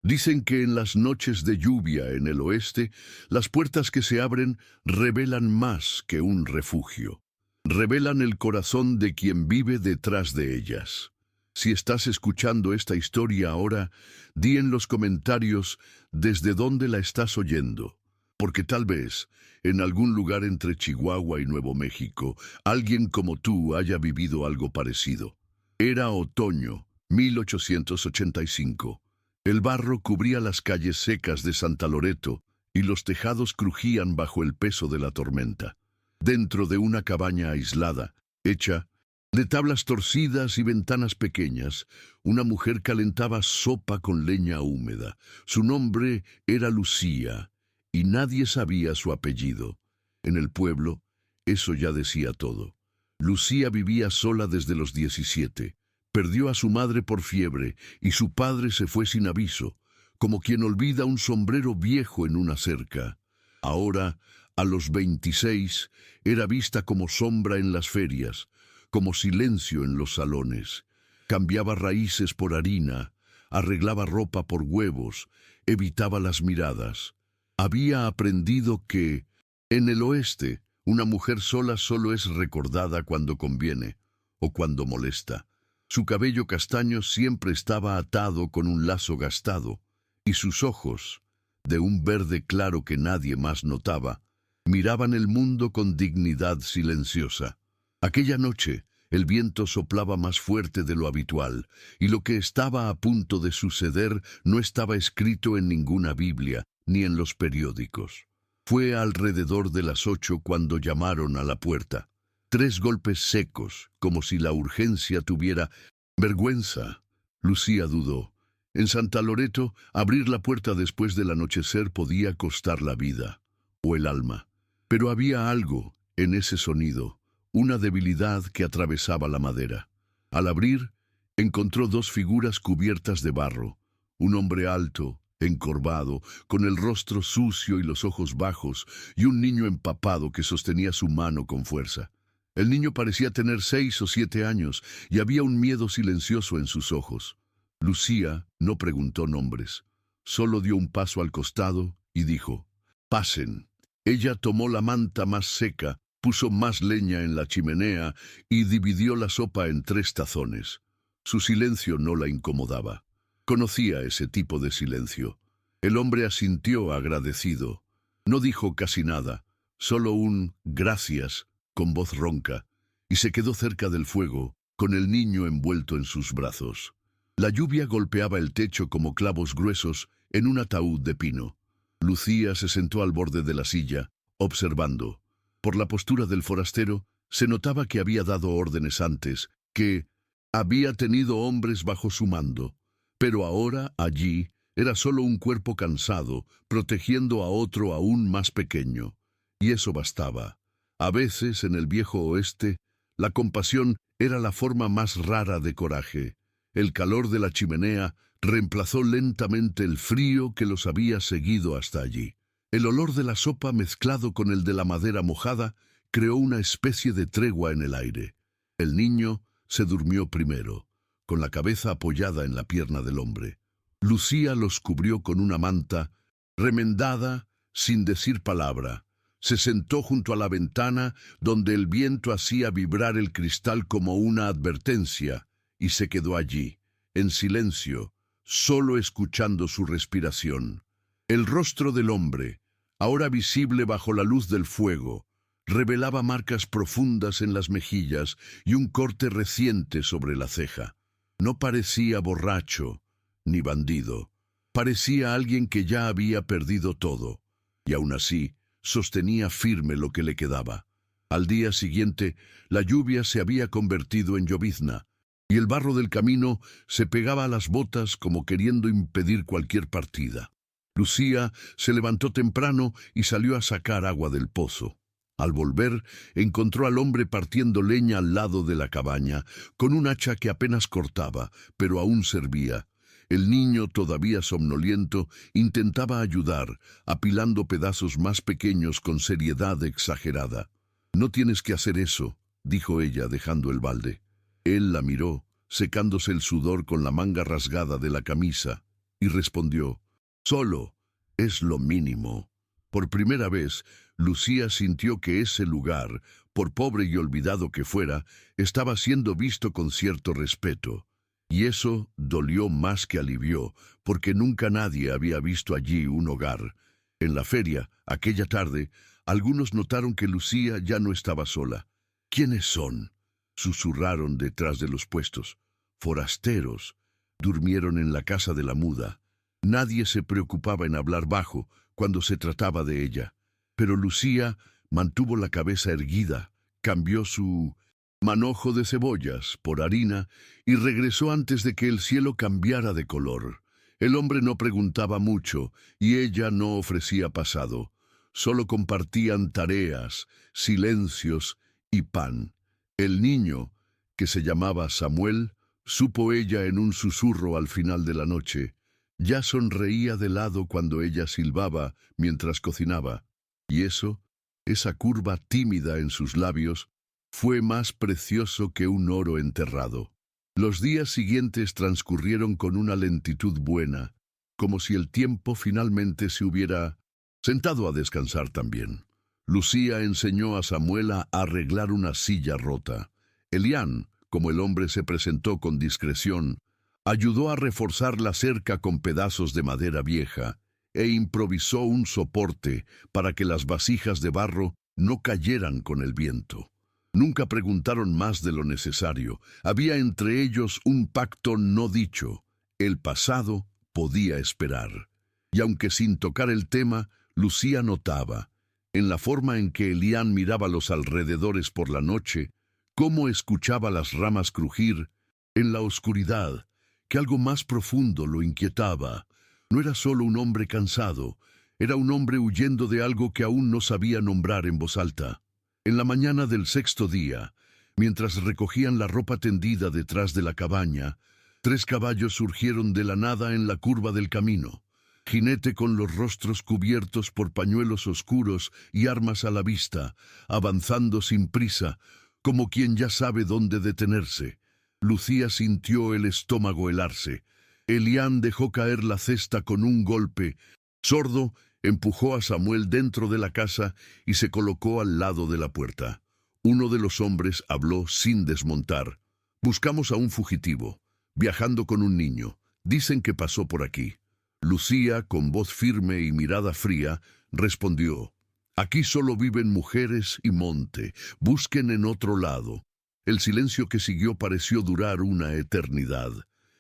Dicen que en las noches de lluvia en el oeste, las puertas que se abren revelan más que un refugio. Revelan el corazón de quien vive detrás de ellas. Si estás escuchando esta historia ahora, di en los comentarios desde dónde la estás oyendo. Porque tal vez, en algún lugar entre Chihuahua y Nuevo México, alguien como tú haya vivido algo parecido. Era otoño, 1885. El barro cubría las calles secas de Santa Loreto y los tejados crujían bajo el peso de la tormenta. Dentro de una cabaña aislada, hecha de tablas torcidas y ventanas pequeñas, una mujer calentaba sopa con leña húmeda. Su nombre era Lucía, y nadie sabía su apellido. En el pueblo, eso ya decía todo. Lucía vivía sola desde los 17. Perdió a su madre por fiebre y su padre se fue sin aviso, como quien olvida un sombrero viejo en una cerca. Ahora, a los 26, era vista como sombra en las ferias, como silencio en los salones. Cambiaba raíces por harina, arreglaba ropa por huevos, evitaba las miradas. Había aprendido que, en el oeste, una mujer sola solo es recordada cuando conviene o cuando molesta. Su cabello castaño siempre estaba atado con un lazo gastado, y sus ojos, de un verde claro que nadie más notaba, miraban el mundo con dignidad silenciosa. Aquella noche, el viento soplaba más fuerte de lo habitual, y lo que estaba a punto de suceder no estaba escrito en ninguna Biblia, ni en los periódicos. Fue alrededor de las 8 cuando llamaron a la puerta. 3 golpes secos, como si la urgencia tuviera vergüenza. Lucía dudó. En Santa Loreto, abrir la puerta después del anochecer podía costar la vida, o el alma. Pero había algo en ese sonido, una debilidad que atravesaba la madera. Al abrir, encontró 2 figuras cubiertas de barro, un hombre alto, encorvado, con el rostro sucio y los ojos bajos, y un niño empapado que sostenía su mano con fuerza. El niño parecía tener 6 o 7 años, y había un miedo silencioso en sus ojos. Lucía no preguntó nombres, solo dio un paso al costado y dijo: «Pasen». Ella tomó la manta más seca, puso más leña en la chimenea y dividió la sopa en 3 tazones. Su silencio no la incomodaba. Conocía ese tipo de silencio. El hombre asintió agradecido. No dijo casi nada, solo un «gracias» con voz ronca, y se quedó cerca del fuego, con el niño envuelto en sus brazos. La lluvia golpeaba el techo como clavos gruesos en un ataúd de pino. Lucía se sentó al borde de la silla, observando. Por la postura del forastero, se notaba que había dado órdenes antes, que había tenido hombres bajo su mando. Pero ahora, allí, era solo un cuerpo cansado, protegiendo a otro aún más pequeño. Y eso bastaba. A veces, en el viejo oeste, la compasión era la forma más rara de coraje. El calor de la chimenea reemplazó lentamente el frío que los había seguido hasta allí. El olor de la sopa mezclado con el de la madera mojada creó una especie de tregua en el aire. El niño se durmió primero, con la cabeza apoyada en la pierna del hombre. Lucía los cubrió con una manta, remendada, sin decir palabra. Se sentó junto a la ventana, donde el viento hacía vibrar el cristal como una advertencia, y se quedó allí, en silencio, solo escuchando su respiración. El rostro del hombre, ahora visible bajo la luz del fuego, revelaba marcas profundas en las mejillas y un corte reciente sobre la ceja. No parecía borracho, ni bandido. Parecía alguien que ya había perdido todo, y aún así sostenía firme lo que le quedaba. Al día siguiente, la lluvia se había convertido en llovizna, y el barro del camino se pegaba a las botas como queriendo impedir cualquier partida. Lucía se levantó temprano y salió a sacar agua del pozo. Al volver, encontró al hombre partiendo leña al lado de la cabaña, con un hacha que apenas cortaba, pero aún servía. El niño, todavía somnoliento, intentaba ayudar, apilando pedazos más pequeños con seriedad exagerada. «No tienes que hacer eso», dijo ella, dejando el balde. Él la miró, secándose el sudor con la manga rasgada de la camisa, y respondió, «Solo es lo mínimo». Por primera vez, Lucía sintió que ese lugar, por pobre y olvidado que fuera, estaba siendo visto con cierto respeto. Y eso dolió más que alivió, porque nunca nadie había visto allí un hogar. En la feria, aquella tarde, algunos notaron que Lucía ya no estaba sola. «¿Quiénes son?», susurraron detrás de los puestos. «Forasteros». Durmieron en la casa de la muda. Nadie se preocupaba en hablar bajo cuando se trataba de ella. Pero Lucía mantuvo la cabeza erguida, cambió su manojo de cebollas por harina y regresó antes de que el cielo cambiara de color. El hombre no preguntaba mucho y ella no ofrecía pasado. Solo compartían tareas, silencios y pan. El niño, que se llamaba Samuel, supo ella en un susurro al final de la noche, ya sonreía de lado cuando ella silbaba mientras cocinaba, y esa curva tímida en sus labios, fue más precioso que un oro enterrado. Los días siguientes transcurrieron con una lentitud buena, como si el tiempo finalmente se hubiera sentado a descansar también. Lucía enseñó a Samuel a arreglar una silla rota. Elián, como el hombre se presentó con discreción, ayudó a reforzar la cerca con pedazos de madera vieja e improvisó un soporte para que las vasijas de barro no cayeran con el viento. Nunca preguntaron más de lo necesario. Había entre ellos un pacto no dicho. El pasado podía esperar. Y aunque sin tocar el tema, Lucía notaba, en la forma en que Elián miraba los alrededores por la noche, cómo escuchaba las ramas crujir en la oscuridad, que algo más profundo lo inquietaba. No era solo un hombre cansado, era un hombre huyendo de algo que aún no sabía nombrar en voz alta. En la mañana del sexto día, mientras recogían la ropa tendida detrás de la cabaña, 3 caballos surgieron de la nada en la curva del camino. Jinete con los rostros cubiertos por pañuelos oscuros y armas a la vista, avanzando sin prisa, como quien ya sabe dónde detenerse. Lucía sintió el estómago helarse. Elián dejó caer la cesta con un golpe. Sordo, empujó a Samuel dentro de la casa y se colocó al lado de la puerta. Uno de los hombres habló sin desmontar. «Buscamos a un fugitivo, viajando con un niño. Dicen que pasó por aquí». Lucía, con voz firme y mirada fría, respondió, «Aquí solo viven mujeres y monte. Busquen en otro lado». El silencio que siguió pareció durar una eternidad.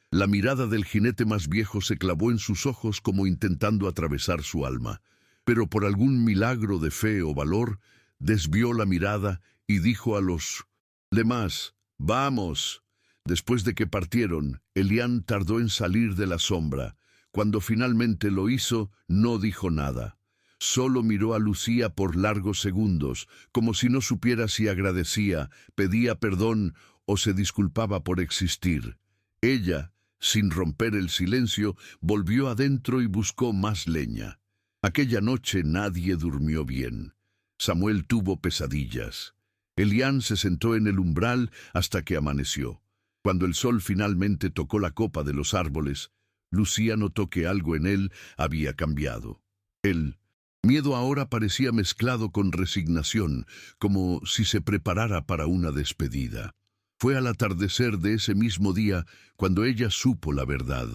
La mirada del jinete más viejo se clavó en sus ojos como intentando atravesar su alma, pero por algún milagro de fe o valor, desvió la mirada y dijo a los demás, «Vamos». Después de que partieron, Elián tardó en salir de la sombra. Cuando finalmente lo hizo, no dijo nada. Solo miró a Lucía por largos segundos, como si no supiera si agradecía, pedía perdón o se disculpaba por existir. Ella, sin romper el silencio, volvió adentro y buscó más leña. Aquella noche nadie durmió bien. Samuel tuvo pesadillas. Elián se sentó en el umbral hasta que amaneció. Cuando el sol finalmente tocó la copa de los árboles, Lucía notó que algo en él había cambiado. El miedo ahora parecía mezclado con resignación, como si se preparara para una despedida. Fue al atardecer de ese mismo día cuando ella supo la verdad.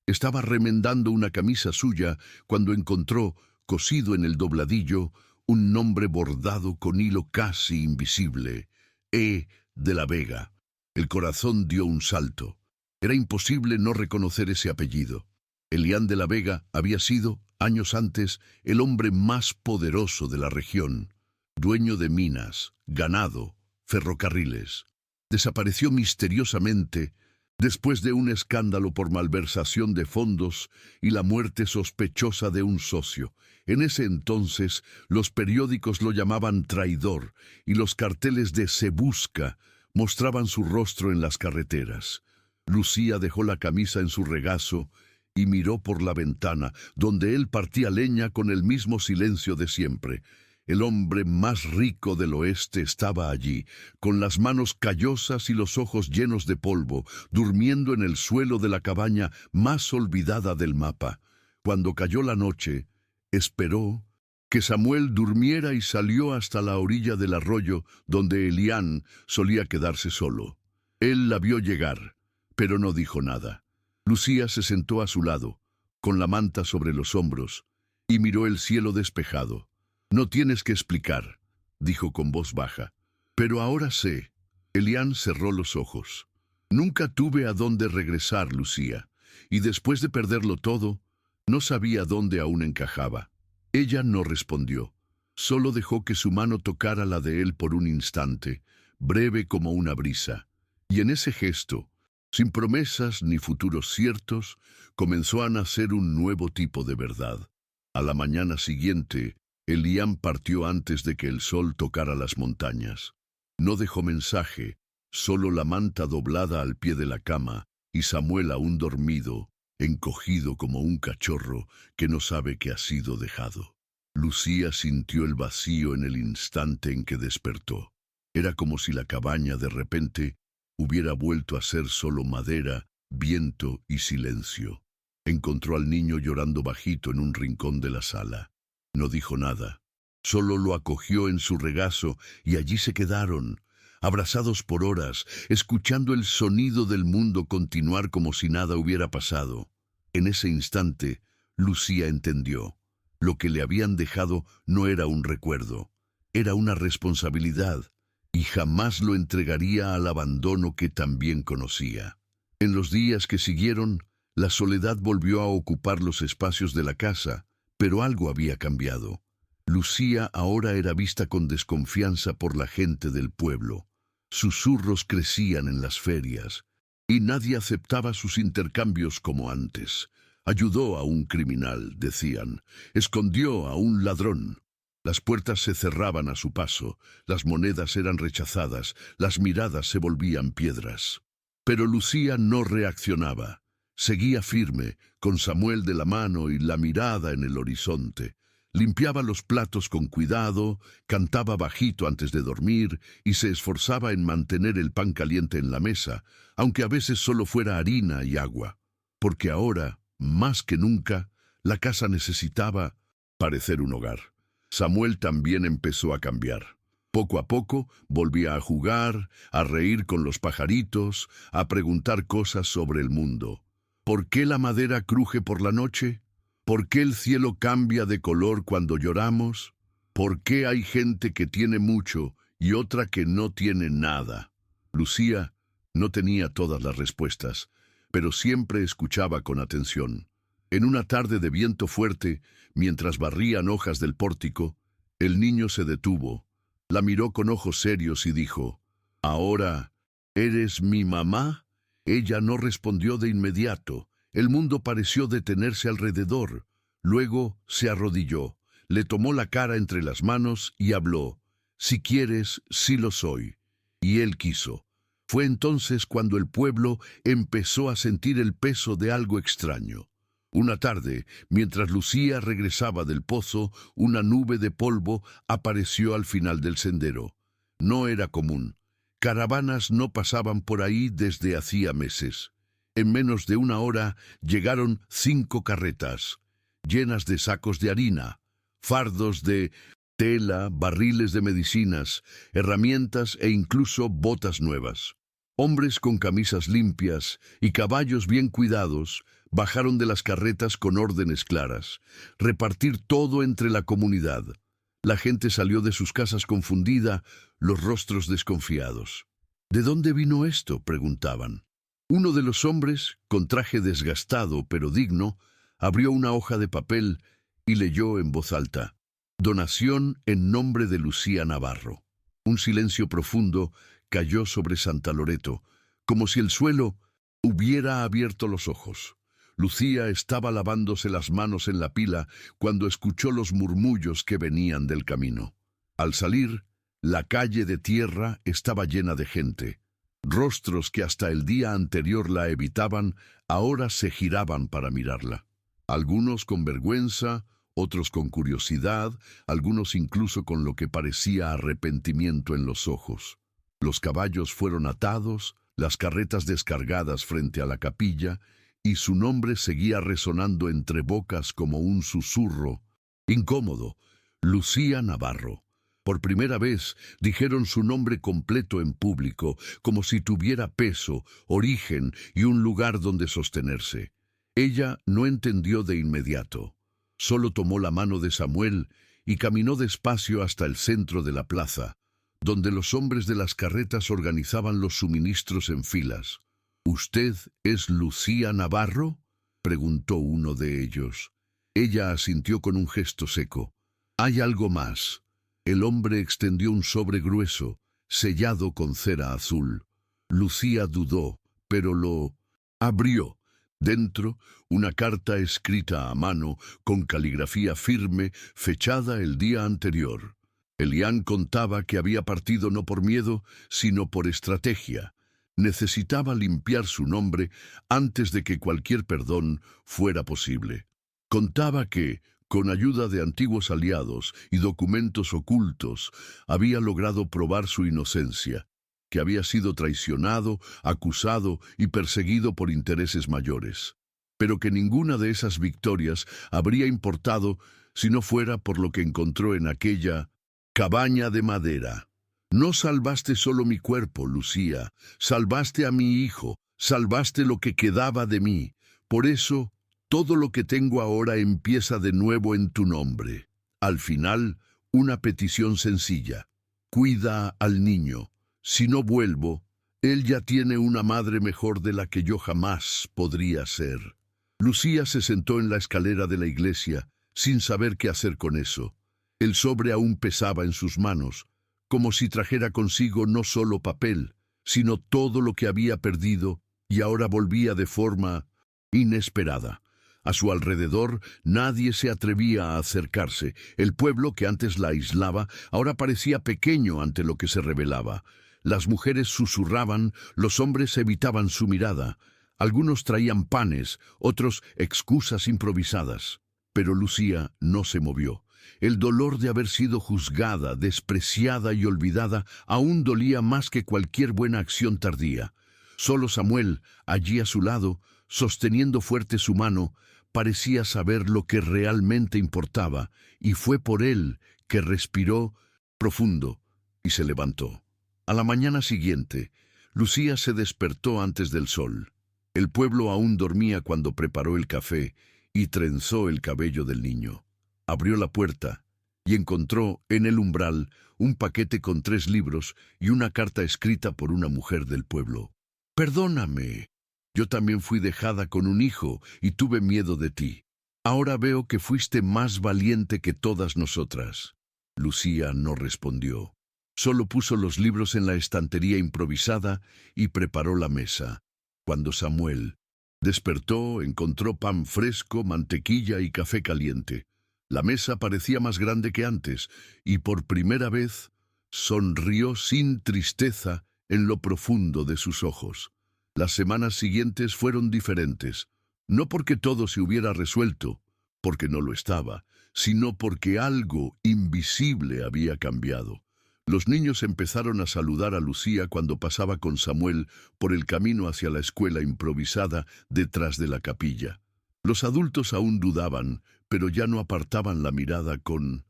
Estaba remendando una camisa suya cuando encontró, cosido en el dobladillo, un nombre bordado con hilo casi invisible: E. de la Vega. El corazón dio un salto. Era imposible no reconocer ese apellido. Elián de la Vega había sido, años antes, el hombre más poderoso de la región, dueño de minas, ganado, ferrocarriles. Desapareció misteriosamente después de un escándalo por malversación de fondos y la muerte sospechosa de un socio. En ese entonces, los periódicos lo llamaban traidor y los carteles de «Se busca» mostraban su rostro en las carreteras. Lucía dejó la camisa en su regazo y miró por la ventana, donde él partía leña con el mismo silencio de siempre. El hombre más rico del oeste estaba allí, con las manos callosas y los ojos llenos de polvo, durmiendo en el suelo de la cabaña más olvidada del mapa. Cuando cayó la noche, esperó que Samuel durmiera y salió hasta la orilla del arroyo donde Elián solía quedarse solo. Él la vio llegar, pero no dijo nada. Lucía se sentó a su lado, con la manta sobre los hombros, y miró el cielo despejado. «No tienes que explicar», dijo con voz baja. «Pero ahora sé». Elián cerró los ojos. «Nunca tuve a dónde regresar, Lucía, y después de perderlo todo, no sabía dónde aún encajaba». Ella no respondió. Solo dejó que su mano tocara la de él por un instante, breve como una brisa. Y en ese gesto, sin promesas ni futuros ciertos, comenzó a nacer un nuevo tipo de verdad. A la mañana siguiente, Elián partió antes de que el sol tocara las montañas. No dejó mensaje, solo la manta doblada al pie de la cama y Samuel aún dormido, encogido como un cachorro que no sabe que ha sido dejado. Lucía sintió el vacío en el instante en que despertó. Era como si la cabaña de repente hubiera vuelto a ser solo madera, viento y silencio. Encontró al niño llorando bajito en un rincón de la sala. No dijo nada, solo lo acogió en su regazo y allí se quedaron, abrazados por horas, escuchando el sonido del mundo continuar como si nada hubiera pasado. En ese instante, Lucía entendió. Lo que le habían dejado no era un recuerdo, era una responsabilidad, y jamás lo entregaría al abandono que también conocía. En los días que siguieron, la soledad volvió a ocupar los espacios de la casa, pero algo había cambiado. Lucía ahora era vista con desconfianza por la gente del pueblo. Susurros crecían en las ferias, y nadie aceptaba sus intercambios como antes. Ayudó a un criminal, decían, escondió a un ladrón. Las puertas se cerraban a su paso, las monedas eran rechazadas, las miradas se volvían piedras. Pero Lucía no reaccionaba. Seguía firme, con Samuel de la mano y la mirada en el horizonte. Limpiaba los platos con cuidado, cantaba bajito antes de dormir y se esforzaba en mantener el pan caliente en la mesa, aunque a veces solo fuera harina y agua. Porque ahora, más que nunca, la casa necesitaba parecer un hogar. Samuel también empezó a cambiar. Poco a poco volvía a jugar, a reír con los pajaritos, a preguntar cosas sobre el mundo. ¿Por qué la madera cruje por la noche? ¿Por qué el cielo cambia de color cuando lloramos? ¿Por qué hay gente que tiene mucho y otra que no tiene nada? Lucía no tenía todas las respuestas, pero siempre escuchaba con atención. En una tarde de viento fuerte, mientras barrían hojas del pórtico, el niño se detuvo, la miró con ojos serios y dijo, «¿Ahora eres mi mamá?» Ella no respondió de inmediato. El mundo pareció detenerse alrededor. Luego se arrodilló, le tomó la cara entre las manos y habló. «Si quieres, sí lo soy». Y él quiso. Fue entonces cuando el pueblo empezó a sentir el peso de algo extraño. Una tarde, mientras Lucía regresaba del pozo, una nube de polvo apareció al final del sendero. No era común. Caravanas no pasaban por ahí desde hacía meses. En menos de una hora llegaron 5 carretas, llenas de sacos de harina, fardos de tela, barriles de medicinas, herramientas e incluso botas nuevas. Hombres con camisas limpias y caballos bien cuidados bajaron de las carretas con órdenes claras: repartir todo entre la comunidad. La gente salió de sus casas confundida, los rostros desconfiados. «¿De dónde vino esto?», preguntaban. Uno de los hombres, con traje desgastado pero digno, abrió una hoja de papel y leyó en voz alta: «Donación en nombre de Lucía Navarro». Un silencio profundo cayó sobre Santa Loreto, como si el suelo hubiera abierto los ojos. Lucía estaba lavándose las manos en la pila cuando escuchó los murmullos que venían del camino. Al salir, la calle de tierra estaba llena de gente. Rostros que hasta el día anterior la evitaban, ahora se giraban para mirarla. Algunos con vergüenza, otros con curiosidad, algunos incluso con lo que parecía arrepentimiento en los ojos. Los caballos fueron atados, las carretas descargadas frente a la capilla, y su nombre seguía resonando entre bocas como un susurro incómodo: Lucía Navarro. Por primera vez dijeron su nombre completo en público, como si tuviera peso, origen y un lugar donde sostenerse. Ella no entendió de inmediato. Solo tomó la mano de Samuel y caminó despacio hasta el centro de la plaza, donde los hombres de las carretas organizaban los suministros en filas. —¿Usted es Lucía Navarro? —preguntó uno de ellos. Ella asintió con un gesto seco. —Hay algo más. El hombre extendió un sobre grueso, sellado con cera azul. Lucía dudó, pero lo abrió. Dentro, una carta escrita a mano, con caligrafía firme, fechada el día anterior. Elián contaba que había partido no por miedo, sino por estrategia. Necesitaba limpiar su nombre antes de que cualquier perdón fuera posible. Contaba que, con ayuda de antiguos aliados y documentos ocultos, había logrado probar su inocencia, que había sido traicionado, acusado y perseguido por intereses mayores, pero que ninguna de esas victorias habría importado si no fuera por lo que encontró en aquella cabaña de madera. No salvaste solo mi cuerpo, Lucía, salvaste a mi hijo, salvaste lo que quedaba de mí. Por eso, todo lo que tengo ahora empieza de nuevo en tu nombre. Al final, una petición sencilla: cuida al niño. Si no vuelvo, él ya tiene una madre mejor de la que yo jamás podría ser. Lucía se sentó en la escalera de la iglesia, sin saber qué hacer con eso. El sobre aún pesaba en sus manos, como si trajera consigo no solo papel, sino todo lo que había perdido, y ahora volvía de forma inesperada. A su alrededor nadie se atrevía a acercarse. El pueblo que antes la aislaba ahora parecía pequeño ante lo que se revelaba. Las mujeres susurraban, los hombres evitaban su mirada. Algunos traían panes, otros excusas improvisadas. Pero Lucía no se movió. El dolor de haber sido juzgada, despreciada y olvidada aún dolía más que cualquier buena acción tardía. Solo Samuel, allí a su lado, sosteniendo fuerte su mano, parecía saber lo que realmente importaba, y fue por él que respiró profundo y se levantó. A la mañana siguiente, Lucía se despertó antes del sol. El pueblo aún dormía cuando preparó el café y trenzó el cabello del niño. Abrió la puerta y encontró en el umbral un paquete con 3 libros y una carta escrita por una mujer del pueblo. «Perdóname. Yo también fui dejada con un hijo y tuve miedo de ti. Ahora veo que fuiste más valiente que todas nosotras». Lucía no respondió. Solo puso los libros en la estantería improvisada y preparó la mesa. Cuando Samuel despertó, encontró pan fresco, mantequilla y café caliente. La mesa parecía más grande que antes, y por primera vez sonrió sin tristeza en lo profundo de sus ojos. Las semanas siguientes fueron diferentes, no porque todo se hubiera resuelto, porque no lo estaba, sino porque algo invisible había cambiado. Los niños empezaron a saludar a Lucía cuando pasaba con Samuel por el camino hacia la escuela improvisada detrás de la capilla. Los adultos aún dudaban, pero ya no apartaban la mirada con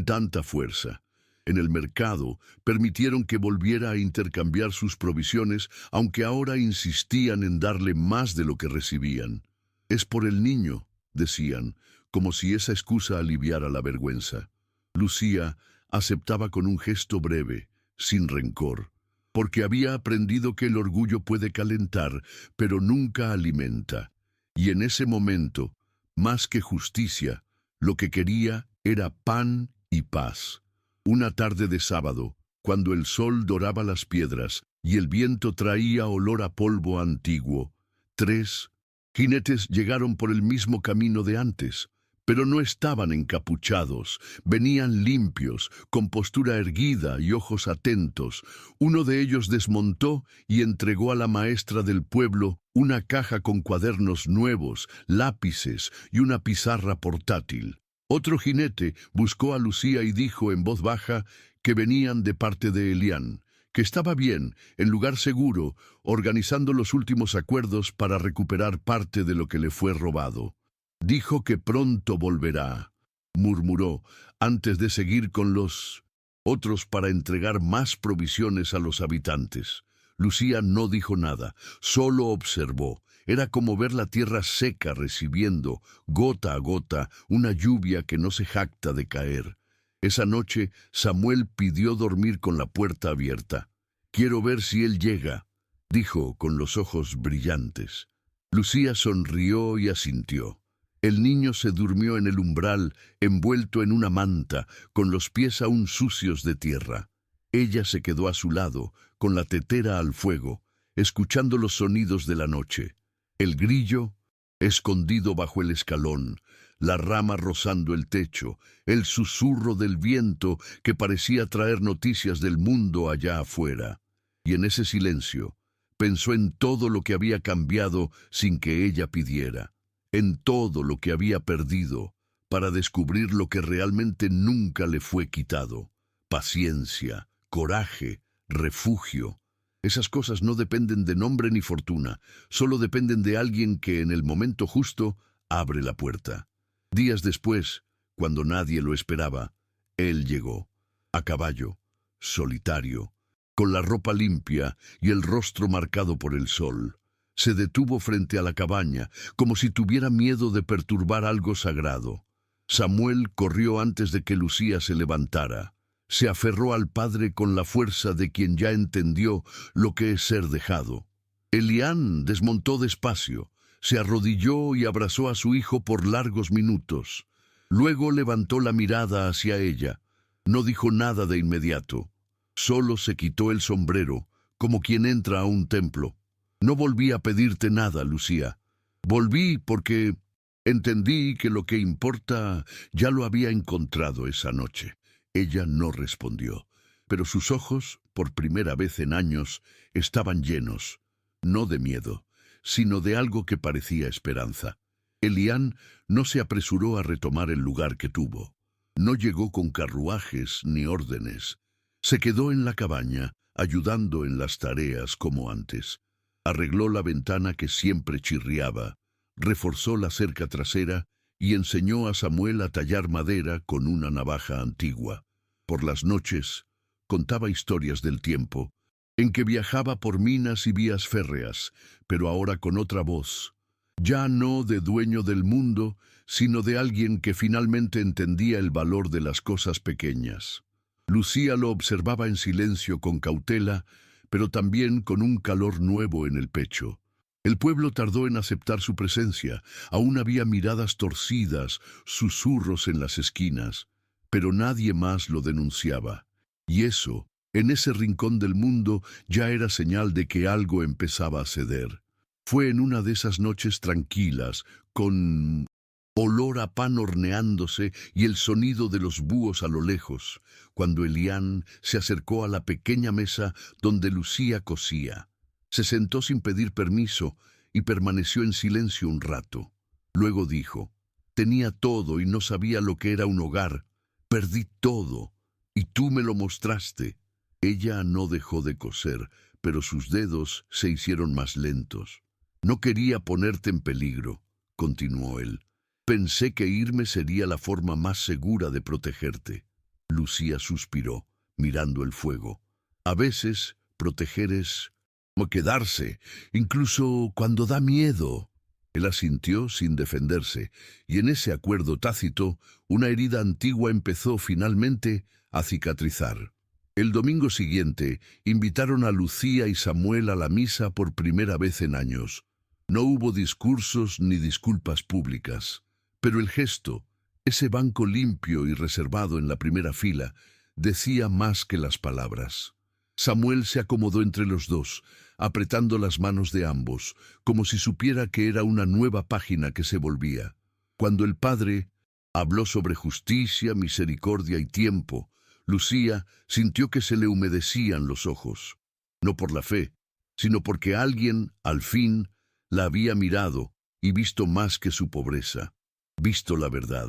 tanta fuerza. En el mercado permitieron que volviera a intercambiar sus provisiones, aunque ahora insistían en darle más de lo que recibían. «Es por el niño», decían, como si esa excusa aliviara la vergüenza. Lucía aceptaba con un gesto breve, sin rencor, porque había aprendido que el orgullo puede calentar, pero nunca alimenta. Y en ese momento, más que justicia, lo que quería era pan y paz. Una tarde de sábado, cuando el sol doraba las piedras y el viento traía olor a polvo antiguo, 3 jinetes llegaron por el mismo camino de antes, pero no estaban encapuchados, venían limpios, con postura erguida y ojos atentos. Uno de ellos desmontó y entregó a la maestra del pueblo una caja con cuadernos nuevos, lápices y una pizarra portátil. Otro jinete buscó a Lucía y dijo en voz baja que venían de parte de Elián, que estaba bien, en lugar seguro, organizando los últimos acuerdos para recuperar parte de lo que le fue robado. Dijo que pronto volverá, murmuró, antes de seguir con los otros para entregar más provisiones a los habitantes. Lucía no dijo nada, solo observó. Era como ver la tierra seca recibiendo, gota a gota, una lluvia que no se jacta de caer. Esa noche Samuel pidió dormir con la puerta abierta. «Quiero ver si él llega», dijo con los ojos brillantes. Lucía sonrió y asintió. El niño se durmió en el umbral, envuelto en una manta, con los pies aún sucios de tierra. Ella se quedó a su lado, con la tetera al fuego, escuchando los sonidos de la noche. El grillo, escondido bajo el escalón, la rama rozando el techo, el susurro del viento que parecía traer noticias del mundo allá afuera. Y en ese silencio, pensó en todo lo que había cambiado sin que ella pidiera, en todo lo que había perdido, para descubrir lo que realmente nunca le fue quitado: paciencia, coraje, refugio. Esas cosas no dependen de nombre ni fortuna, solo dependen de alguien que en el momento justo abre la puerta. Días después, cuando nadie lo esperaba, él llegó, a caballo, solitario, con la ropa limpia y el rostro marcado por el sol. Se detuvo frente a la cabaña, como si tuviera miedo de perturbar algo sagrado. Samuel corrió antes de que Lucía se levantara. Se aferró al padre con la fuerza de quien ya entendió lo que es ser dejado. Elián desmontó despacio, se arrodilló y abrazó a su hijo por largos minutos. Luego levantó la mirada hacia ella. No dijo nada de inmediato. Solo se quitó el sombrero, como quien entra a un templo. «No volví a pedirte nada, Lucía. Volví porque entendí que lo que importa ya lo había encontrado esa noche». Ella no respondió, pero sus ojos, por primera vez en años, estaban llenos, no de miedo, sino de algo que parecía esperanza. Elián no se apresuró a retomar el lugar que tuvo. No llegó con carruajes ni órdenes. Se quedó en la cabaña, ayudando en las tareas como antes. Arregló la ventana que siempre chirriaba, reforzó la cerca trasera y enseñó a Samuel a tallar madera con una navaja antigua. Por las noches, contaba historias del tiempo, en que viajaba por minas y vías férreas, pero ahora con otra voz, ya no de dueño del mundo, sino de alguien que finalmente entendía el valor de las cosas pequeñas. Lucía lo observaba en silencio con cautela, pero también con un calor nuevo en el pecho. El pueblo tardó en aceptar su presencia, aún había miradas torcidas, susurros en las esquinas, pero nadie más lo denunciaba. Y eso, en ese rincón del mundo, ya era señal de que algo empezaba a ceder. Fue en una de esas noches tranquilas, con olor a pan horneándose y el sonido de los búhos a lo lejos, cuando Elián se acercó a la pequeña mesa donde Lucía cosía. Se sentó sin pedir permiso y permaneció en silencio un rato. Luego dijo: «Tenía todo y no sabía lo que era un hogar. Perdí todo, y tú me lo mostraste». Ella no dejó de coser, pero sus dedos se hicieron más lentos. «No quería ponerte en peligro», continuó él. «Pensé que irme sería la forma más segura de protegerte». Lucía suspiró, mirando el fuego. «A veces, proteger es como quedarse, incluso cuando da miedo». Él asintió sin defenderse, y en ese acuerdo tácito, una herida antigua empezó finalmente a cicatrizar. El domingo siguiente, invitaron a Lucía y Samuel a la misa por primera vez en años. No hubo discursos ni disculpas públicas, pero el gesto, ese banco limpio y reservado en la primera fila, decía más que las palabras. Samuel se acomodó entre los dos, apretando las manos de ambos, como si supiera que era una nueva página que se volvía. Cuando el padre habló sobre justicia, misericordia y tiempo, Lucía sintió que se le humedecían los ojos, no por la fe, sino porque alguien, al fin, la había mirado y visto más que su pobreza, visto la verdad.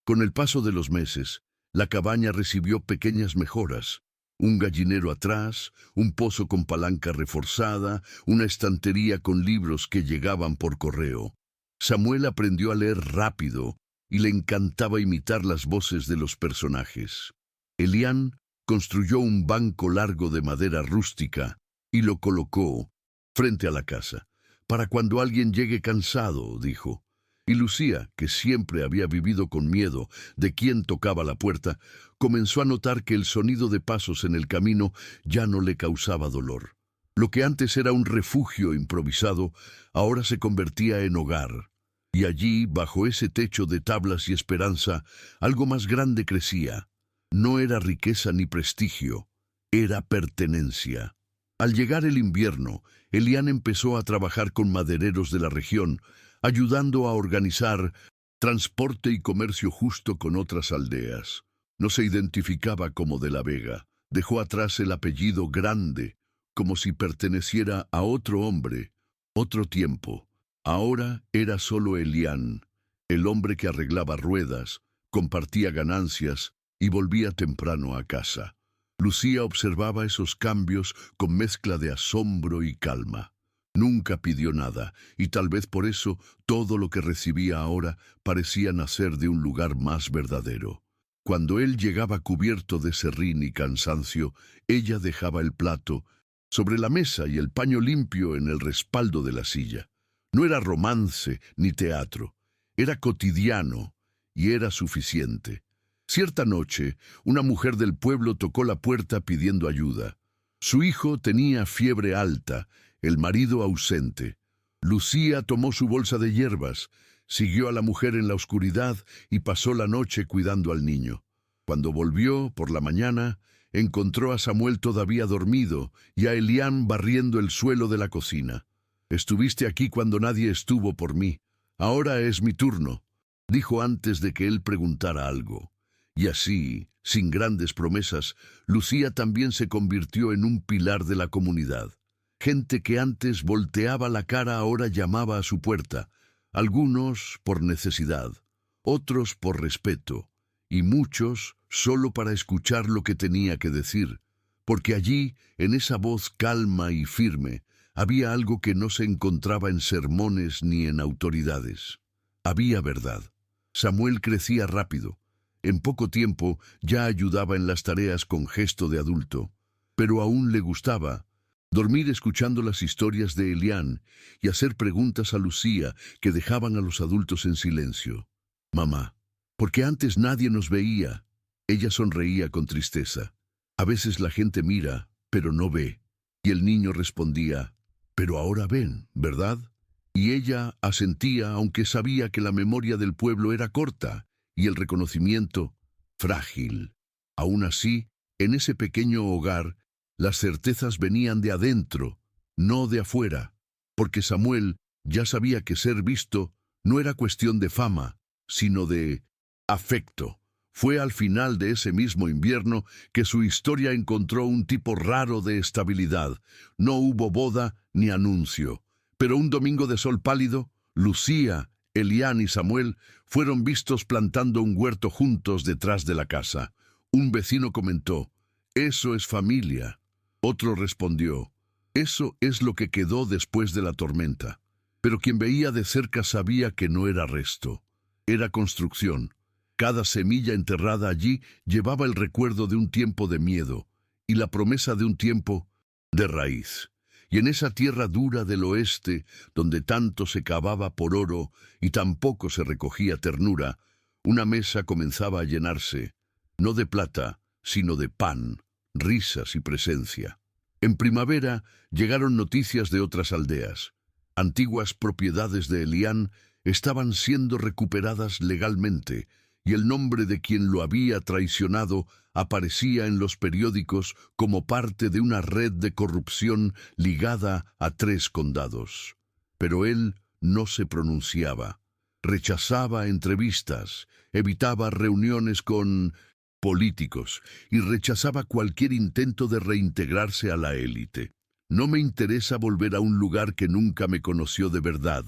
Con el paso de los meses, la cabaña recibió pequeñas mejoras. Un gallinero atrás, un pozo con palanca reforzada, una estantería con libros que llegaban por correo. Samuel aprendió a leer rápido y le encantaba imitar las voces de los personajes. Elián construyó un banco largo de madera rústica y lo colocó frente a la casa. Para cuando alguien llegue cansado, dijo. Y Lucía, que siempre había vivido con miedo de quién tocaba la puerta, comenzó a notar que el sonido de pasos en el camino ya no le causaba dolor. Lo que antes era un refugio improvisado, ahora se convertía en hogar. Y allí, bajo ese techo de tablas y esperanza, algo más grande crecía. No era riqueza ni prestigio, era pertenencia. Al llegar el invierno, Elián empezó a trabajar con madereros de la región, ayudando a organizar transporte y comercio justo con otras aldeas. No se identificaba como de la Vega. Dejó atrás el apellido Grande, como si perteneciera a otro hombre, otro tiempo. Ahora era solo Elián, el hombre que arreglaba ruedas, compartía ganancias y volvía temprano a casa. Lucía observaba esos cambios con mezcla de asombro y calma. Nunca pidió nada, y tal vez por eso todo lo que recibía ahora parecía nacer de un lugar más verdadero. Cuando él llegaba cubierto de serrín y cansancio, ella dejaba el plato sobre la mesa y el paño limpio en el respaldo de la silla. No era romance ni teatro, era cotidiano y era suficiente. Cierta noche, una mujer del pueblo tocó la puerta pidiendo ayuda. Su hijo tenía fiebre alta, el marido ausente. Lucía tomó su bolsa de hierbas, siguió a la mujer en la oscuridad y pasó la noche cuidando al niño. Cuando volvió, por la mañana, encontró a Samuel todavía dormido y a Elián barriendo el suelo de la cocina. «Estuviste aquí cuando nadie estuvo por mí. Ahora es mi turno», dijo antes de que él preguntara algo. Y así, sin grandes promesas, Lucía también se convirtió en un pilar de la comunidad. Gente que antes volteaba la cara ahora llamaba a su puerta, algunos por necesidad, otros por respeto, y muchos solo para escuchar lo que tenía que decir, porque allí, en esa voz calma y firme, había algo que no se encontraba en sermones ni en autoridades. Había verdad. Samuel crecía rápido. En poco tiempo ya ayudaba en las tareas con gesto de adulto, pero aún le gustaba dormir escuchando las historias de Elián y hacer preguntas a Lucía que dejaban a los adultos en silencio. «Mamá, ¿por qué antes nadie nos veía?» Ella sonreía con tristeza. «A veces la gente mira, pero no ve». Y el niño respondía, «Pero ahora ven, ¿verdad?» Y ella asentía, aunque sabía que la memoria del pueblo era corta y el reconocimiento frágil. Aún así, en ese pequeño hogar, las certezas venían de adentro, no de afuera, porque Samuel ya sabía que ser visto no era cuestión de fama, sino de afecto. Fue al final de ese mismo invierno que su historia encontró un tipo raro de estabilidad. No hubo boda ni anuncio, pero un domingo de sol pálido, Lucía, Elián y Samuel fueron vistos plantando un huerto juntos detrás de la casa. Un vecino comentó, «Eso es familia». Otro respondió, «Eso es lo que quedó después de la tormenta». Pero quien veía de cerca sabía que no era resto, era construcción. Cada semilla enterrada allí llevaba el recuerdo de un tiempo de miedo y la promesa de un tiempo de raíz. Y en esa tierra dura del oeste, donde tanto se cavaba por oro y tampoco se recogía ternura, una mesa comenzaba a llenarse, no de plata, sino de pan, risas y presencia. En primavera llegaron noticias de otras aldeas. Antiguas propiedades de Elián estaban siendo recuperadas legalmente, y el nombre de quien lo había traicionado aparecía en los periódicos como parte de una red de corrupción ligada a 3 condados. Pero él no se pronunciaba, rechazaba entrevistas, evitaba reuniones con políticos y rechazaba cualquier intento de reintegrarse a la élite. «No me interesa volver a un lugar que nunca me conoció de verdad»,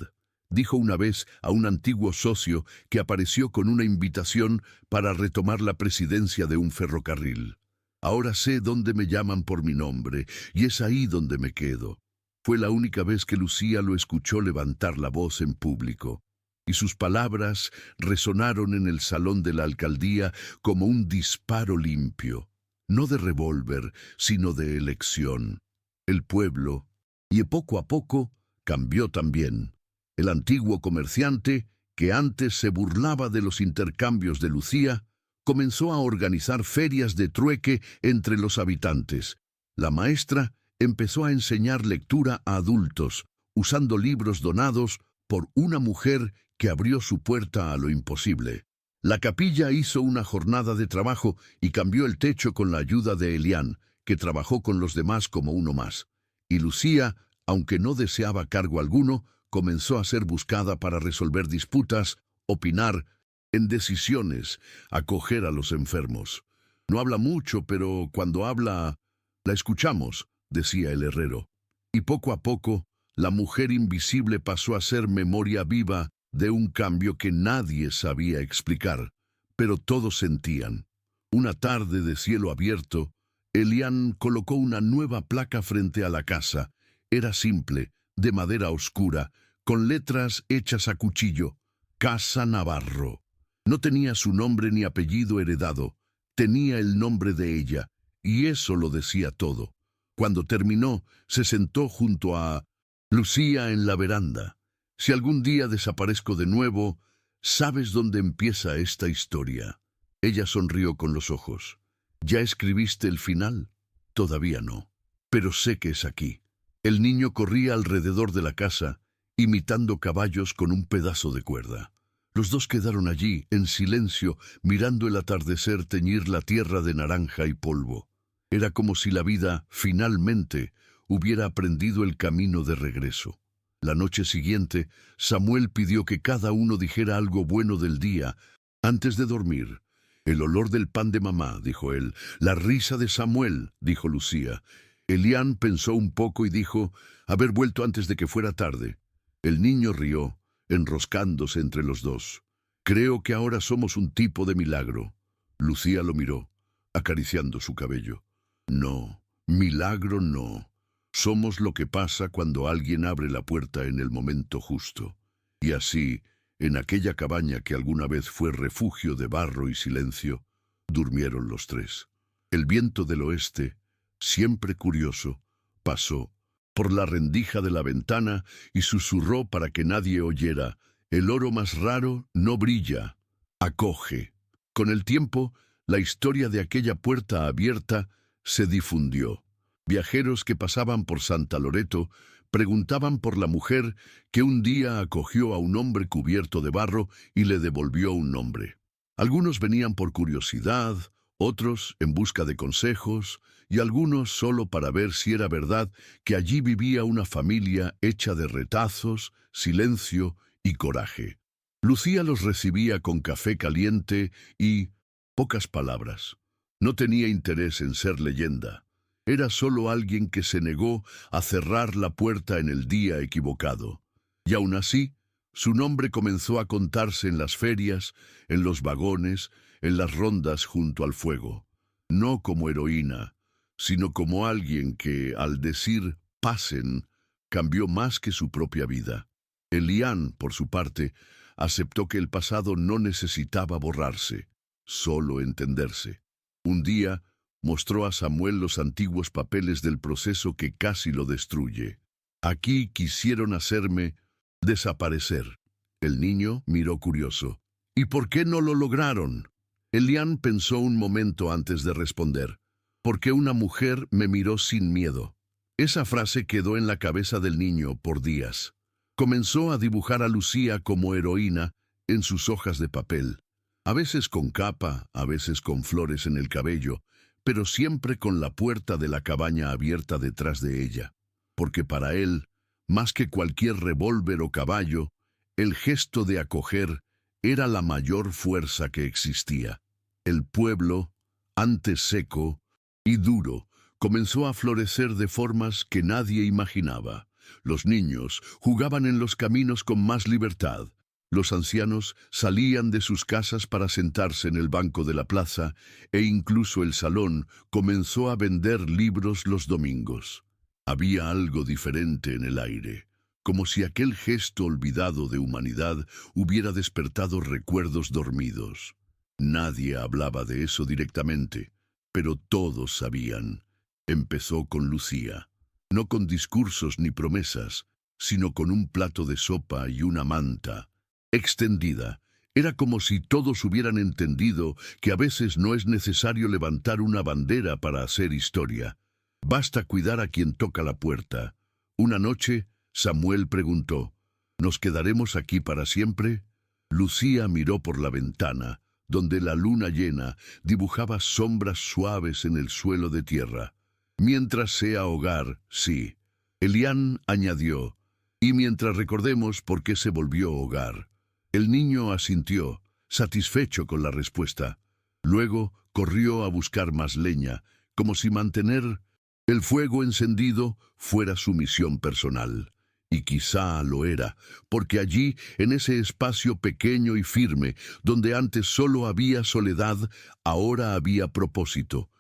dijo una vez a un antiguo socio que apareció con una invitación para retomar la presidencia de un ferrocarril. Ahora sé dónde me llaman por mi nombre, y es ahí donde me quedo. Fue la única vez que Lucía lo escuchó levantar la voz en público, y sus palabras resonaron en el salón de la alcaldía como un disparo limpio, no de revólver, sino de elección. El pueblo, y poco a poco, cambió también. El antiguo comerciante, que antes se burlaba de los intercambios de Lucía, comenzó a organizar ferias de trueque entre los habitantes. La maestra empezó a enseñar lectura a adultos, usando libros donados por una mujer que abrió su puerta a lo imposible. La capilla hizo una jornada de trabajo y cambió el techo con la ayuda de Elián, que trabajó con los demás como uno más. Y Lucía, aunque no deseaba cargo alguno, comenzó a ser buscada para resolver disputas, opinar en decisiones, acoger a los enfermos. No habla mucho, pero cuando habla, la escuchamos, decía el herrero. Y poco a poco, la mujer invisible pasó a ser memoria viva de un cambio que nadie sabía explicar, pero todos sentían. Una tarde de cielo abierto, Elián colocó una nueva placa frente a la casa. Era simple, de madera oscura, con letras hechas a cuchillo. Casa Navarro. No tenía su nombre ni apellido heredado, tenía el nombre de ella, y eso lo decía todo. Cuando terminó, se sentó junto a Lucía en la veranda. Si algún día desaparezco de nuevo, ¿sabes dónde empieza esta historia? Ella sonrió con los ojos. ¿Ya escribiste el final? Todavía no, pero sé que es aquí. El niño corría alrededor de la casa, imitando caballos con un pedazo de cuerda. Los dos quedaron allí, en silencio, mirando el atardecer teñir la tierra de naranja y polvo. Era como si la vida, finalmente, hubiera aprendido el camino de regreso. La noche siguiente, Samuel pidió que cada uno dijera algo bueno del día antes de dormir. El olor del pan de mamá, dijo él. La risa de Samuel, dijo Lucía. Elián pensó un poco y dijo, haber vuelto antes de que fuera tarde. El niño rió, enroscándose entre los dos. Creo que ahora somos un tipo de milagro. Lucía lo miró, acariciando su cabello. No, milagro no. Somos lo que pasa cuando alguien abre la puerta en el momento justo. Y así, en aquella cabaña que alguna vez fue refugio de barro y silencio, durmieron los tres. El viento del oeste, siempre curioso, pasó por la rendija de la ventana y susurró para que nadie oyera: el oro más raro no brilla, acoge. Con el tiempo, la historia de aquella puerta abierta se difundió. Viajeros que pasaban por Santa Loreto preguntaban por la mujer que un día acogió a un hombre cubierto de barro y le devolvió un nombre. Algunos venían por curiosidad, otros en busca de consejos, y algunos solo para ver si era verdad que allí vivía una familia hecha de retazos, silencio y coraje. Lucía los recibía con café caliente y pocas palabras. No tenía interés en ser leyenda. Era solo alguien que se negó a cerrar la puerta en el día equivocado. Y aún así, su nombre comenzó a contarse en las ferias, en los vagones, en las rondas junto al fuego. No como heroína, sino como alguien que, al decir «pasen», cambió más que su propia vida. Elián, por su parte, aceptó que el pasado no necesitaba borrarse, solo entenderse. Un día, mostró a Samuel los antiguos papeles del proceso que casi lo destruye. Aquí quisieron hacerme desaparecer. El niño miró curioso. ¿Y por qué no lo lograron? Elián pensó un momento antes de responder. Porque una mujer me miró sin miedo. Esa frase quedó en la cabeza del niño por días. Comenzó a dibujar a Lucía como heroína en sus hojas de papel. A veces con capa, a veces con flores en el cabello, pero siempre con la puerta de la cabaña abierta detrás de ella. Porque para él, más que cualquier revólver o caballo, el gesto de acoger era la mayor fuerza que existía. El pueblo, antes seco y duro, comenzó a florecer de formas que nadie imaginaba. Los niños jugaban en los caminos con más libertad. Los ancianos salían de sus casas para sentarse en el banco de la plaza e incluso el salón comenzó a vender libros los domingos. Había algo diferente en el aire, como si aquel gesto olvidado de humanidad hubiera despertado recuerdos dormidos. Nadie hablaba de eso directamente, pero todos sabían. Empezó con Lucía, no con discursos ni promesas, sino con un plato de sopa y una manta extendida. Era como si todos hubieran entendido que a veces no es necesario levantar una bandera para hacer historia. Basta cuidar a quien toca la puerta. Una noche, Samuel preguntó, ¿nos quedaremos aquí para siempre? Lucía miró por la ventana, donde la luna llena dibujaba sombras suaves en el suelo de tierra. Mientras sea hogar, sí. Elián añadió, y mientras recordemos por qué se volvió hogar. El niño asintió, satisfecho con la respuesta. Luego corrió a buscar más leña, como si mantener el fuego encendido fuera su misión personal. Y quizá lo era, porque allí, en ese espacio pequeño y firme, donde antes solo había soledad, ahora había propósito.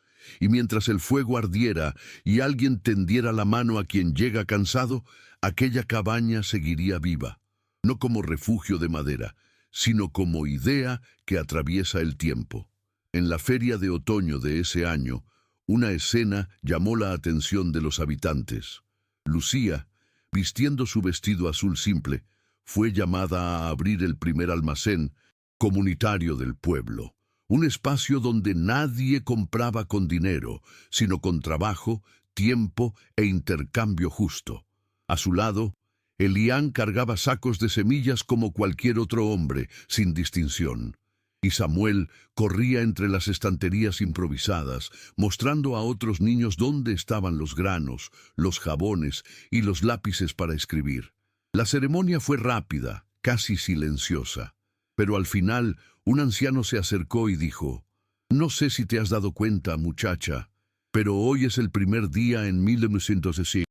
Y mientras el fuego ardiera y alguien tendiera la mano a quien llega cansado, aquella cabaña seguiría viva. No como refugio de madera, sino como idea que atraviesa el tiempo. En la feria de otoño de ese año, una escena llamó la atención de los habitantes. Lucía, vistiendo su vestido azul simple, fue llamada a abrir el primer almacén comunitario del pueblo, un espacio donde nadie compraba con dinero, sino con trabajo, tiempo e intercambio justo. A su lado, Elián cargaba sacos de semillas como cualquier otro hombre, sin distinción. Y Samuel corría entre las estanterías improvisadas, mostrando a otros niños dónde estaban los granos, los jabones y los lápices para escribir. La ceremonia fue rápida, casi silenciosa. Pero al final, un anciano se acercó y dijo, «No sé si te has dado cuenta, muchacha, pero hoy es el primer día en 1960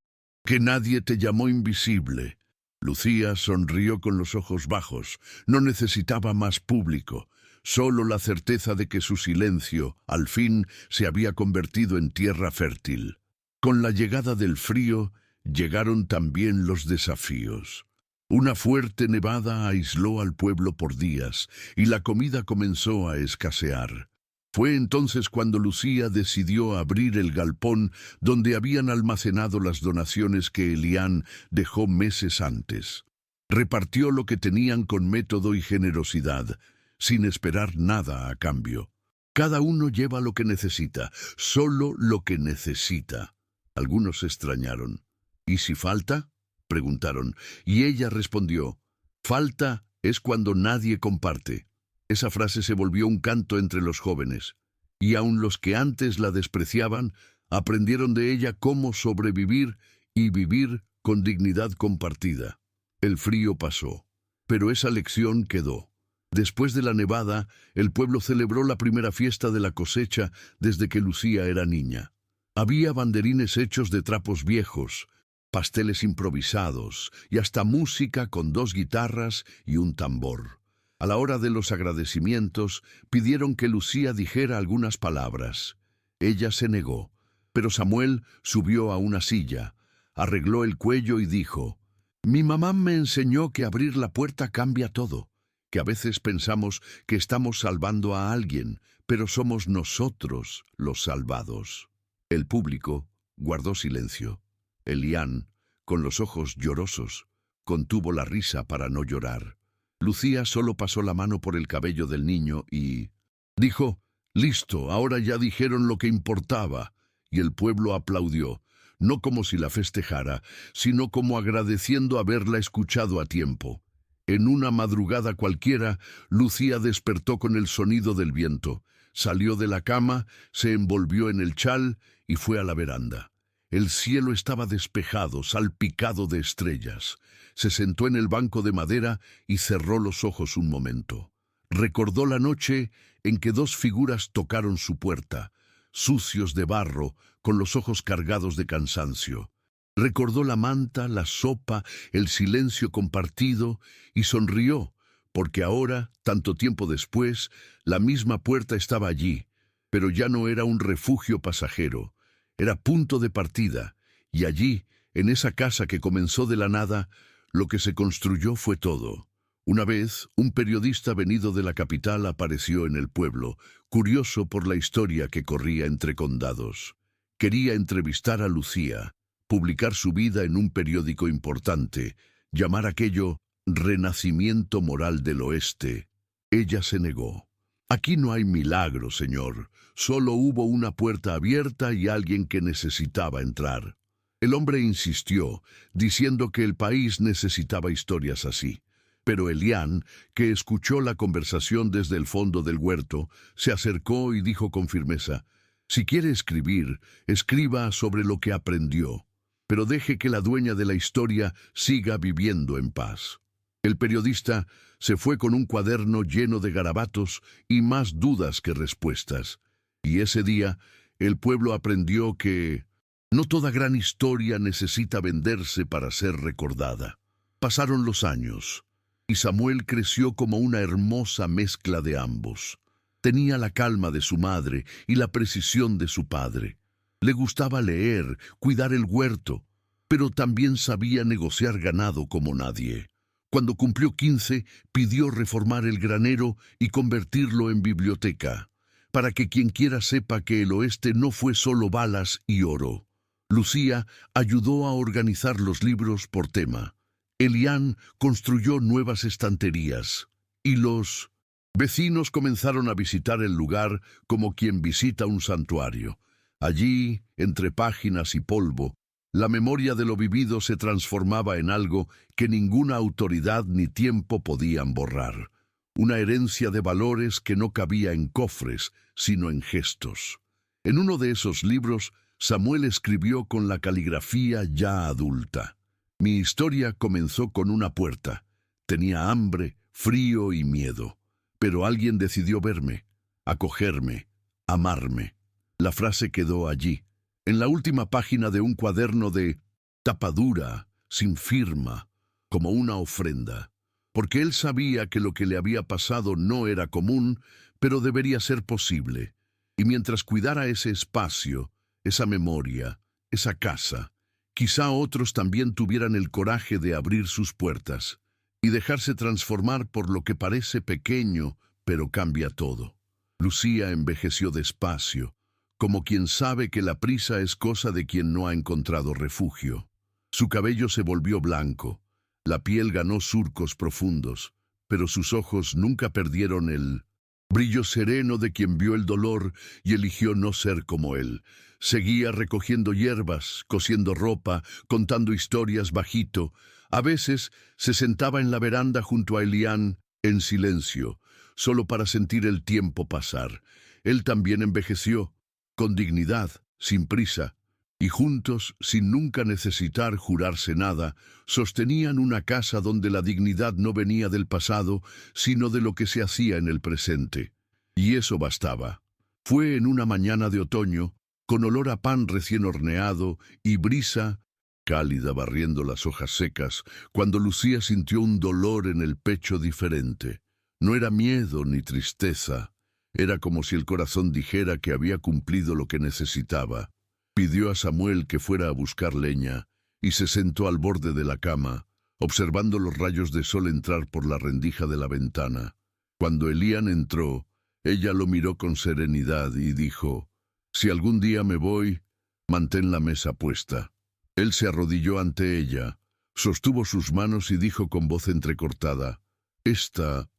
que nadie te llamó invisible». Lucía sonrió con los ojos bajos. No necesitaba más público, solo la certeza de que su silencio, al fin, se había convertido en tierra fértil. Con la llegada del frío, llegaron también los desafíos. Una fuerte nevada aisló al pueblo por días, y la comida comenzó a escasear. Fue entonces cuando Lucía decidió abrir el galpón donde habían almacenado las donaciones que Elián dejó meses antes. Repartió lo que tenían con método y generosidad, sin esperar nada a cambio. Cada uno lleva lo que necesita, solo lo que necesita. Algunos se extrañaron. ¿Y si falta?, preguntaron, y ella respondió, «Falta es cuando nadie comparte». Esa frase se volvió un canto entre los jóvenes, y aun los que antes la despreciaban, aprendieron de ella cómo sobrevivir y vivir con dignidad compartida. El frío pasó, pero esa lección quedó. Después de la nevada, el pueblo celebró la primera fiesta de la cosecha desde que Lucía era niña. Había banderines hechos de trapos viejos, pasteles improvisados y hasta música con 2 guitarras y un tambor. A la hora de los agradecimientos, pidieron que Lucía dijera algunas palabras. Ella se negó, pero Samuel subió a una silla, arregló el cuello y dijo, «Mi mamá me enseñó que abrir la puerta cambia todo, que a veces pensamos que estamos salvando a alguien, pero somos nosotros los salvados». El público guardó silencio. Elián, con los ojos llorosos, contuvo la risa para no llorar. Lucía solo pasó la mano por el cabello del niño y dijo, «Listo, ahora ya dijeron lo que importaba», y el pueblo aplaudió, no como si la festejara, sino como agradeciendo haberla escuchado a tiempo. En una madrugada cualquiera, Lucía despertó con el sonido del viento, salió de la cama, se envolvió en el chal y fue a la veranda. El cielo estaba despejado, salpicado de estrellas. Se sentó en el banco de madera y cerró los ojos un momento. Recordó la noche en que 2 figuras tocaron su puerta, sucios de barro, con los ojos cargados de cansancio. Recordó la manta, la sopa, el silencio compartido y sonrió, porque ahora, tanto tiempo después, la misma puerta estaba allí, pero ya no era un refugio pasajero, era punto de partida, y allí, en esa casa que comenzó de la nada, lo que se construyó fue todo. Una vez, un periodista venido de la capital apareció en el pueblo, curioso por la historia que corría entre condados. Quería entrevistar a Lucía, publicar su vida en un periódico importante, llamar aquello Renacimiento Moral del Oeste. Ella se negó. Aquí no hay milagro, señor. Solo hubo una puerta abierta y alguien que necesitaba entrar. El hombre insistió, diciendo que el país necesitaba historias así. Pero Elián, que escuchó la conversación desde el fondo del huerto, se acercó y dijo con firmeza: «Si quiere escribir, escriba sobre lo que aprendió, pero deje que la dueña de la historia siga viviendo en paz». El periodista se fue con un cuaderno lleno de garabatos y más dudas que respuestas. Y ese día, el pueblo aprendió que no toda gran historia necesita venderse para ser recordada. Pasaron los años, y Samuel creció como una hermosa mezcla de ambos. Tenía la calma de su madre y la precisión de su padre. Le gustaba leer, cuidar el huerto, pero también sabía negociar ganado como nadie. Cuando cumplió 15, pidió reformar el granero y convertirlo en biblioteca, para que quien quiera sepa que el oeste no fue solo balas y oro. Lucía ayudó a organizar los libros por tema. Elián construyó nuevas estanterías, y los vecinos comenzaron a visitar el lugar como quien visita un santuario. Allí, entre páginas y polvo, la memoria de lo vivido se transformaba en algo que ninguna autoridad ni tiempo podían borrar. Una herencia de valores que no cabía en cofres, sino en gestos. En uno de esos libros, Samuel escribió con la caligrafía ya adulta: «Mi historia comenzó con una puerta. Tenía hambre, frío y miedo. Pero alguien decidió verme, acogerme, amarme». La frase quedó allí, en la última página de un cuaderno de tapa dura, sin firma, como una ofrenda, porque él sabía que lo que le había pasado no era común, pero debería ser posible. Y mientras cuidara ese espacio, esa memoria, esa casa, quizá otros también tuvieran el coraje de abrir sus puertas y dejarse transformar por lo que parece pequeño, pero cambia todo. Lucía envejeció despacio, como quien sabe que la prisa es cosa de quien no ha encontrado refugio. Su cabello se volvió blanco, la piel ganó surcos profundos, pero sus ojos nunca perdieron el brillo sereno de quien vio el dolor y eligió no ser como él. Seguía recogiendo hierbas, cosiendo ropa, contando historias bajito. A veces se sentaba en la veranda junto a Elián, en silencio, solo para sentir el tiempo pasar. Él también envejeció, con dignidad, sin prisa, y juntos, sin nunca necesitar jurarse nada, sostenían una casa donde la dignidad no venía del pasado, sino de lo que se hacía en el presente. Y eso bastaba. Fue en una mañana de otoño, con olor a pan recién horneado y brisa cálida barriendo las hojas secas, cuando Lucía sintió un dolor en el pecho diferente. No era miedo ni tristeza. Era como si el corazón dijera que había cumplido lo que necesitaba. Pidió a Samuel que fuera a buscar leña y se sentó al borde de la cama, observando los rayos de sol entrar por la rendija de la ventana. Cuando Elián entró, ella lo miró con serenidad y dijo: «Si algún día me voy, mantén la mesa puesta». Él se arrodilló ante ella, sostuvo sus manos y dijo con voz entrecortada: «Esta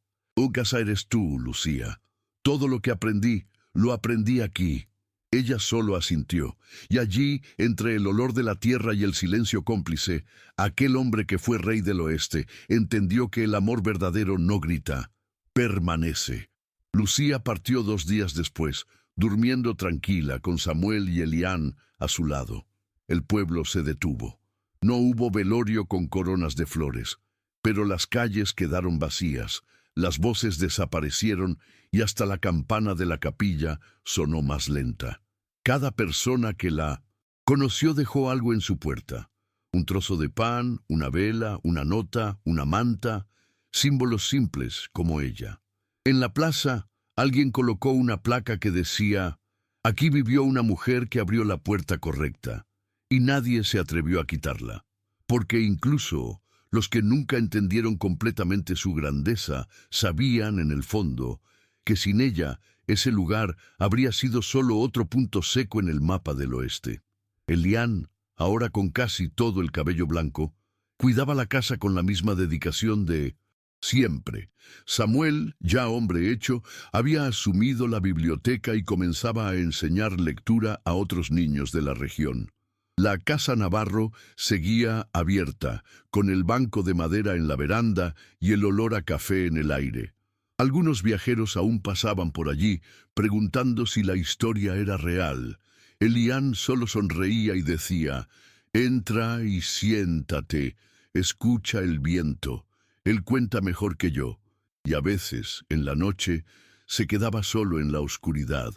casa eres tú, Lucía. Todo lo que aprendí, lo aprendí aquí». Ella solo asintió, y allí, entre el olor de la tierra y el silencio cómplice, aquel hombre que fue rey del oeste entendió que el amor verdadero no grita, permanece. Lucía partió 2 días después, durmiendo tranquila con Samuel y Elián a su lado. El pueblo se detuvo. No hubo velorio con coronas de flores, pero las calles quedaron vacías. Las voces desaparecieron y hasta la campana de la capilla sonó más lenta. Cada persona que la conoció dejó algo en su puerta. Un trozo de pan, una vela, una nota, una manta, símbolos simples como ella. En la plaza, alguien colocó una placa que decía: «Aquí vivió una mujer que abrió la puerta correcta», y nadie se atrevió a quitarla, porque incluso los que nunca entendieron completamente su grandeza sabían en el fondo que sin ella ese lugar habría sido solo otro punto seco en el mapa del oeste. Elián, ahora con casi todo el cabello blanco, cuidaba la casa con la misma dedicación de siempre. Samuel, ya hombre hecho, había asumido la biblioteca y comenzaba a enseñar lectura a otros niños de la región. La casa Navarro seguía abierta, con el banco de madera en la veranda y el olor a café en el aire. Algunos viajeros aún pasaban por allí, preguntando si la historia era real. Elián solo sonreía y decía: «Entra y siéntate, escucha el viento. Él cuenta mejor que yo». Y a veces, en la noche, se quedaba solo en la oscuridad,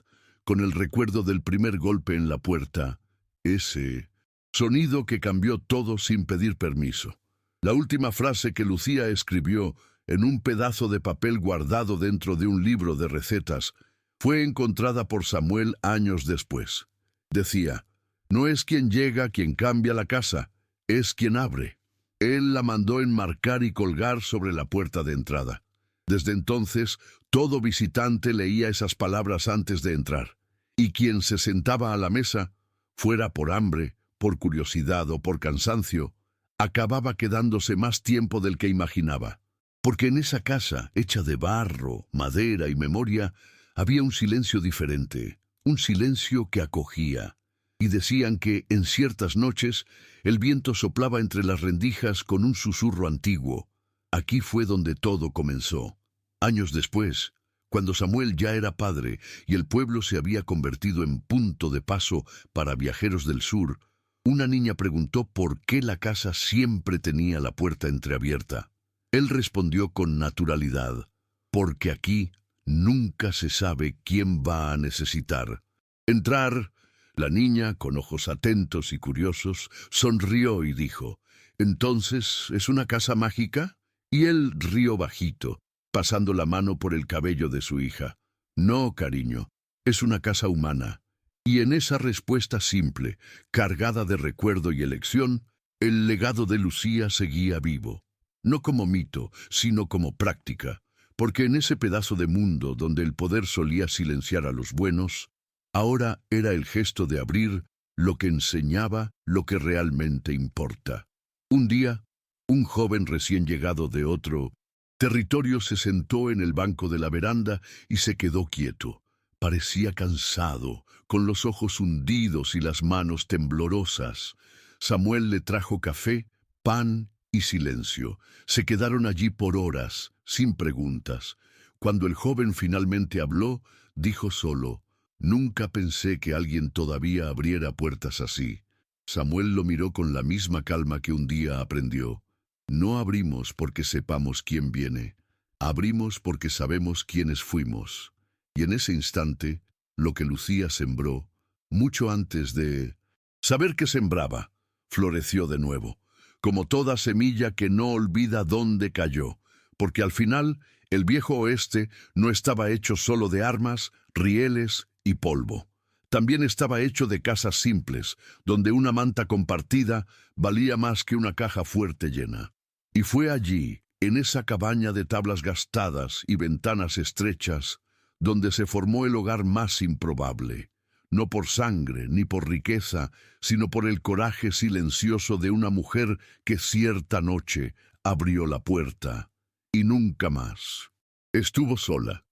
con el recuerdo del primer golpe en la puerta, ese sonido que cambió todo sin pedir permiso. La última frase que Lucía escribió en un pedazo de papel guardado dentro de un libro de recetas fue encontrada por Samuel años después. Decía: «No es quien llega quien cambia la casa, es quien abre». Él la mandó enmarcar y colgar sobre la puerta de entrada. Desde entonces, todo visitante leía esas palabras antes de entrar, y quien se sentaba a la mesa, fuera por hambre, por curiosidad o por cansancio, acababa quedándose más tiempo del que imaginaba. Porque en esa casa, hecha de barro, madera y memoria, había un silencio diferente, un silencio que acogía. Y decían que, en ciertas noches, el viento soplaba entre las rendijas con un susurro antiguo. Aquí fue donde todo comenzó. Años después, cuando Samuel ya era padre y el pueblo se había convertido en punto de paso para viajeros del sur, una niña preguntó por qué la casa siempre tenía la puerta entreabierta. Él respondió con naturalidad: «Porque aquí nunca se sabe quién va a necesitar». «Entrar». La niña, con ojos atentos y curiosos, sonrió y dijo: «¿Entonces es una casa mágica?». Y él rió bajito, pasando la mano por el cabello de su hija. «No, cariño, es una casa humana». Y en esa respuesta simple, cargada de recuerdo y elección, el legado de Lucía seguía vivo. No como mito, sino como práctica, porque en ese pedazo de mundo donde el poder solía silenciar a los buenos, ahora era el gesto de abrir lo que enseñaba lo que realmente importa. Un día, un joven recién llegado de otro territorio se sentó en el banco de la veranda y se quedó quieto. Parecía cansado, con los ojos hundidos y las manos temblorosas. Samuel le trajo café, pan y silencio. Se quedaron allí por horas, sin preguntas. Cuando el joven finalmente habló, dijo solo: «Nunca pensé que alguien todavía abriera puertas así». Samuel lo miró con la misma calma que un día aprendió: «No abrimos porque sepamos quién viene, abrimos porque sabemos quiénes fuimos». Y en ese instante, lo que Lucía sembró, mucho antes de saber que sembraba, floreció de nuevo, como toda semilla que no olvida dónde cayó, porque al final el viejo oeste no estaba hecho solo de armas, rieles y polvo. También estaba hecho de casas simples, donde una manta compartida valía más que una caja fuerte llena. Y fue allí, en esa cabaña de tablas gastadas y ventanas estrechas, donde se formó el hogar más improbable, no por sangre ni por riqueza, sino por el coraje silencioso de una mujer que cierta noche abrió la puerta y nunca más. Estuvo sola,